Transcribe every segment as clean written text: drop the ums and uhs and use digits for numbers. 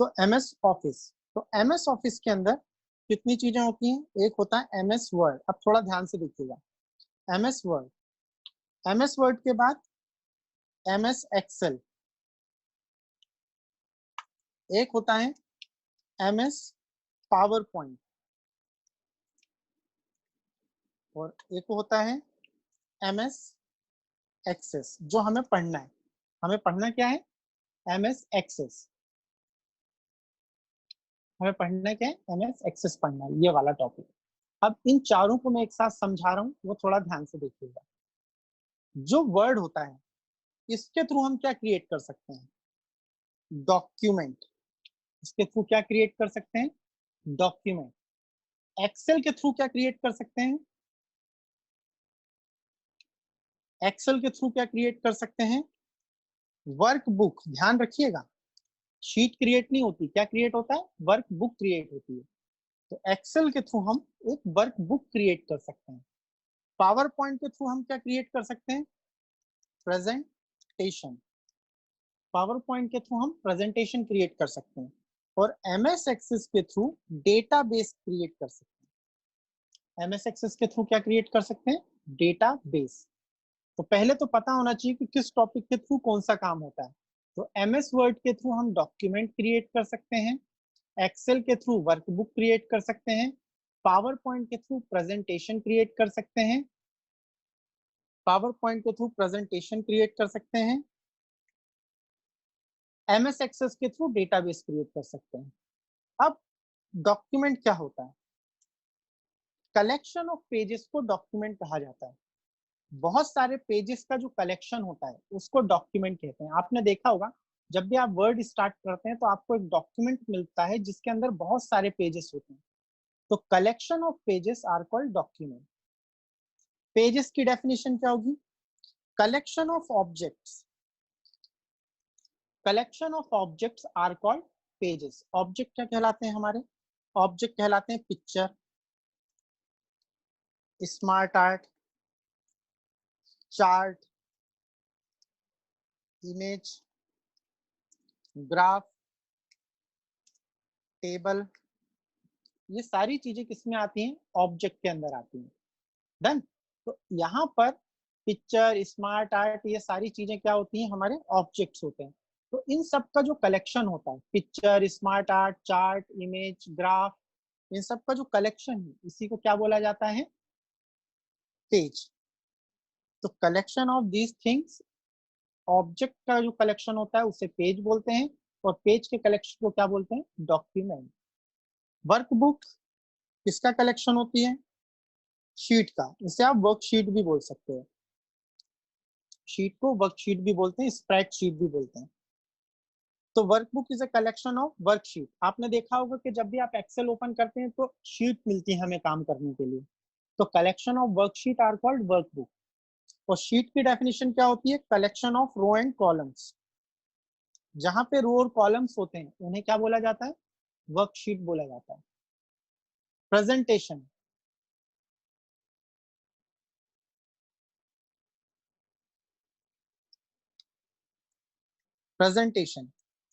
तो MS office, तो MS office के अंदर कितनी चीजें होती हैं? एक होता है एमएस वर्ड। अब थोड़ा ध्यान से देखिएगा, एमएस वर्ड, एमएस वर्ड के बाद एमएस एक्सेल, एक होता है एमएस पावर पॉइंट, और एक होता है एमएस एक्सेस। जो हमें पढ़ना है, हमें पढ़ना क्या है? MS Access. हमें पढ़ना क्या है? एमएस एक्सेस पढ़ना है, ये वाला टॉपिक। अब इन चारों को मैं एक साथ समझा रहा हूँ, वो थोड़ा ध्यान से देखिएगा। जो वर्ड होता है, इसके थ्रू हम क्या क्रिएट कर सकते हैं? डॉक्यूमेंट। इसके थ्रू क्या क्रिएट कर सकते हैं? डॉक्यूमेंट। एक्सेल के थ्रू क्या क्रिएट कर सकते हैं? एक्सेल के थ्रू क्या क्रिएट कर सकते हैं? वर्कबुक। ध्यान रखिएगा, शीट क्रिएट नहीं होती, क्या क्रिएट होता है? वर्कबुक क्रिएट होती है। तो एक्सेल के थ्रू हम एक वर्कबुक क्रिएट कर सकते हैं। पावर पॉइंट के थ्रू हम क्या क्रिएट कर सकते हैं? प्रेजेंटेशन। पावर पॉइंट के थ्रू हम प्रेजेंटेशन क्रिएट कर सकते हैं। और एमएस एक्सेस के थ्रू डेटाबेस क्रिएट कर सकते हैं। एमएस एक्सेस के थ्रू क्या क्रिएट कर सकते हैं? डेटाबेस। तो पहले तो पता होना चाहिए कि किस टॉपिक के थ्रू कौन सा काम होता है। तो एमएस वर्ड के थ्रू हम डॉक्यूमेंट क्रिएट कर सकते हैं, एक्सेल के थ्रू वर्कबुक क्रिएट कर सकते हैं, पावर पॉइंट के थ्रू प्रेजेंटेशन क्रिएट कर सकते हैं, पावर पॉइंट के थ्रू प्रेजेंटेशन क्रिएट कर सकते हैं, एमएस एक्सेस के थ्रू डेटाबेस क्रिएट कर सकते हैं। अब डॉक्यूमेंट क्या होता है? कलेक्शन ऑफ पेजेस को डॉक्यूमेंट कहा जाता है। बहुत सारे पेजेस का जो कलेक्शन होता है उसको डॉक्यूमेंट कहते हैं। आपने देखा होगा, जब भी आप वर्ड स्टार्ट करते हैं तो आपको एक डॉक्यूमेंट मिलता है जिसके अंदर बहुत सारे पेजेस होते हैं। तो collection of pages are called document. Pages की डेफिनेशन क्या होगी? Collection of objects, collection of objects are called pages. Object क्या कहलाते हैं हमारे? ऑब्जेक्ट कहलाते हैं picture, smart art, chart, image, graph, table. ये सारी चीजें किसमें आती हैं? ऑब्जेक्ट के अंदर आती हैं। डन। तो यहाँ पर पिक्चर, स्मार्ट आर्ट, ये सारी चीजें क्या होती हैं? हमारे ऑब्जेक्ट्स होते हैं। तो इन सब का जो कलेक्शन होता है, picture, smart art, chart, image, graph, इन सब का जो कलेक्शन है, इसी को क्या बोला जाता है? पेज। तो collection of these things, object का जो कलेक्शन होता है उसे पेज बोलते हैं, और पेज के कलेक्शन को क्या बोलते हैं? डॉक्यूमेंट। वर्कबुक किसका कलेक्शन होती है? शीट का। इसे आप वर्कशीट भी बोल सकते हो। शीट को वर्कशीट भी बोलते हैं, स्प्रेडशीट भी बोलते हैं। तो workbook is a collection of worksheet. आपने देखा होगा कि जब भी आप एक्सेल ओपन करते हैं तो शीट मिलती है हमें काम करने के लिए। तो collection of worksheet are called workbook. और शीट की डेफिनेशन क्या होती है? Collection of row and columns. जहां पे रो और कॉलम्स होते हैं उन्हें क्या बोला जाता है? वर्कशीट बोला जाता है। प्रेजेंटेशन, प्रेजेंटेशन,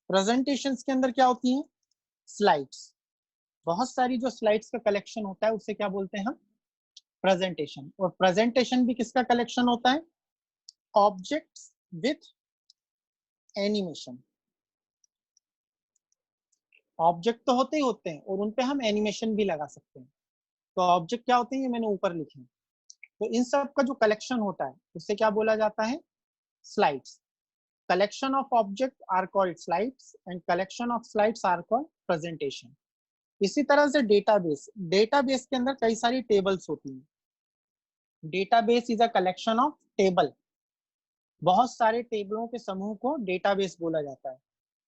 प्रेजेंटेशन के अंदर क्या होती हैं? स्लाइड्स। बहुत सारी जो स्लाइड्स का कलेक्शन होता है उसे क्या बोलते हैं हम? प्रेजेंटेशन। और प्रेजेंटेशन भी किसका कलेक्शन होता है? Objects with animation. ऑब्जेक्ट तो होते ही होते हैं और उनपे हम एनिमेशन भी लगा सकते हैं। तो ऑब्जेक्ट क्या होते हैं, ये मैंने ऊपर लिखे हैं। तो इन सब का जो कलेक्शन होता है उसे क्या बोला जाता है? Slides. Collection of object are called slides and collection of slides are called presentation. इसी तरह से डेटाबेस, डेटाबेस के अंदर कई सारी टेबल्स होती हैं। Database is a collection of table. बहुत सारे टेबलों के समूह को डेटाबेस बोला जाता है।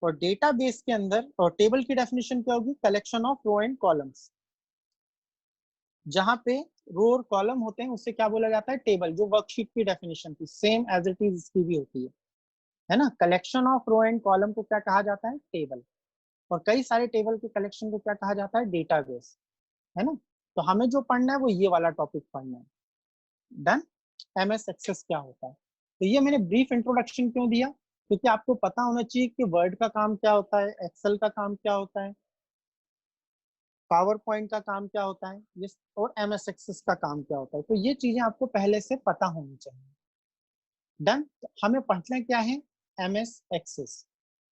और डेटाबेस के अंदर, और टेबल की डेफिनेशन क्या होगी? Collection of row and columns. जहां पे रो और कॉलम होते हैं उसे क्या बोला जाता है? टेबल। जो वर्कशीट की डेफिनेशन थी सेम एज इट इज इसकी भी होती है ना। Collection of row and column को क्या कहा जाता है? टेबल। और कई सारे टेबल के कलेक्शन को क्या कहा जाता है? डेटाबेस, है ना। तो हमें जो पढ़ना है वो ये वाला टॉपिक पढ़ना है। डन। एमएस एक्सेस क्या होता है? तो ये मैंने ब्रीफ इंट्रोडक्शन क्यों दिया? क्योंकि आपको पता होना चाहिए कि वर्ड का काम क्या होता है, एक्सेल का काम क्या होता है, पावर पॉइंट का काम क्या होता है, ये और एमएस एक्सेस का काम क्या होता है। तो ये चीजें आपको पहले से पता होनी चाहिए। डन। हमें पढ़ना क्या है, एमएस एक्सेस,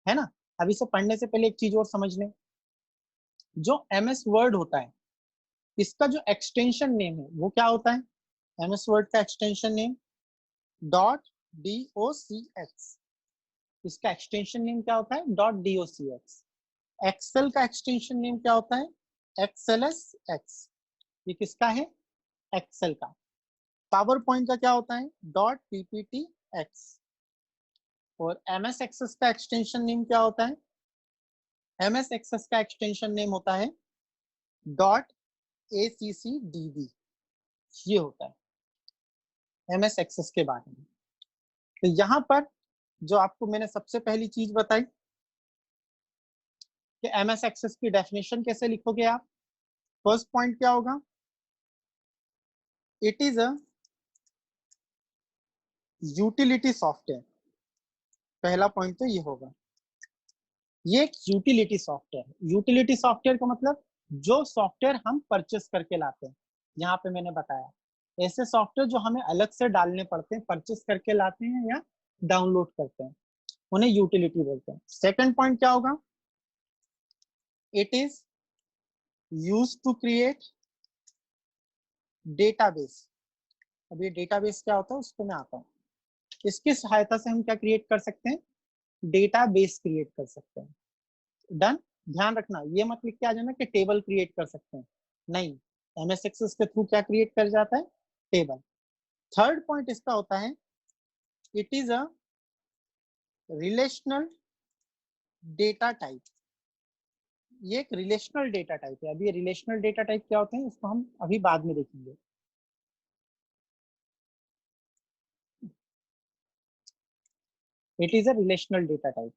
है ना। अभी से पढ़ने से पहले एक चीज और समझ लें, जो एमएस वर्ड होता है इसका जो एक्सटेंशन नेम है वो क्या होता है, एमएस वर्ड का एक्सटेंशन नेम डॉट DOCX, इसका एक्सटेंशन नेम क्या होता है, डॉट DOCX। एक्सेल का एक्सटेंशन नेम क्या होता है, XLSX, ये किसका है, एक्सेल का। पावर पॉइंट का क्या होता है, डॉट PPTX। और एमएस एक्सेस का एक्सटेंशन नेम क्या होता है, एमएस एक्सेस का एक्सटेंशन नेम होता है डॉट ACCDB। ये होता है एमएस एक्सेस के बारे में। तो यहाँ पर जो आपको मैंने सबसे पहली चीज बताई कि एमएस एक्सेस की डेफिनेशन कैसे लिखोगे आप। फर्स्ट पॉइंट क्या होगा, it is a utility software. पहला पॉइंट तो ये होगा, ये एक यूटिलिटी सॉफ्टवेयर। यूटिलिटी सॉफ्टवेयर का मतलब जो सॉफ्टवेयर हम परचेस करके लाते हैं। यहाँ पे मैंने बताया ऐसे सॉफ्टवेयर जो हमें अलग से डालने पड़ते हैं, परचेस करके लाते हैं या डाउनलोड करते हैं, उन्हें यूटिलिटी बोलते हैं। सेकंड पॉइंट क्या होगा, it is used to create database. अब ये डेटाबेस क्या होता है उस पर मैं आता हूँ। इसकी सहायता से हम क्या क्रिएट कर सकते हैं, डेटाबेस क्रिएट कर सकते हैं। डन। ध्यान रखना, ये मत लिख के आ जाना कि टेबल क्रिएट कर सकते हैं, नहीं, एमएस एक्सेस के थ्रू क्या क्रिएट कर जाता है, टेबल। थर्ड पॉइंट इसका होता है, it is a relational data type. ये एक रिलेशनल डेटा टाइप है। अभी ये रिलेशनल डेटा टाइप क्या होते हैं इसको हम अभी बाद में देखेंगे। It is a relational data type,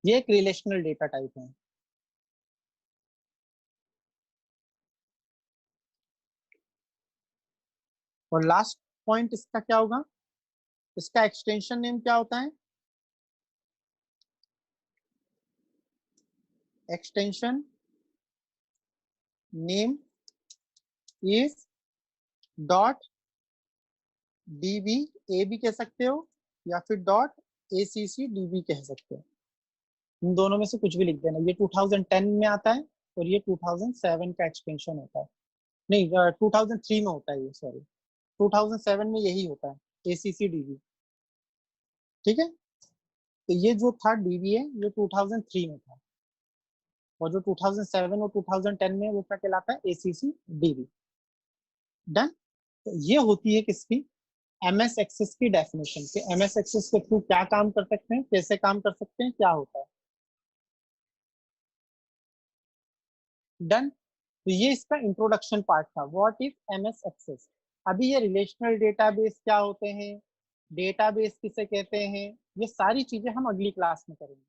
ये एक रिलेशनल डेटा टाइप है। और लास्ट पॉइंट इसका क्या होगा, इसका एक्सटेंशन नेम क्या होता है, extension name is dot DB, ए भी कह सकते हो या फिर डॉट ACCDB कह सकते हो। इन दोनों में से कुछ भी लिख देना। ये 2010 में आता है और ये 2007 का एक्सटेंशन होता है, नहीं 2003 में होता है ये, सॉरी 2007 में यही होता है ACCDB। ठीक है, तो ये जो था DB है ये 2003 में था, और जो 2007 और 2010 में वो क्या कहलाता है, ACCDB। डन। तो ये होती है किसकी, एमएस एक्सेस की डेफिनेशन कि एमएस एक्सेस के थ्रू क्या काम कर सकते हैं, कैसे काम कर सकते हैं, क्या होता है। डन। तो ये इसका इंट्रोडक्शन पार्ट था, व्हाट इज एमएस एक्सेस। अभी ये रिलेशनल डेटाबेस क्या होते हैं, डेटाबेस किसे कहते हैं, ये सारी चीजें हम अगली क्लास में करेंगे।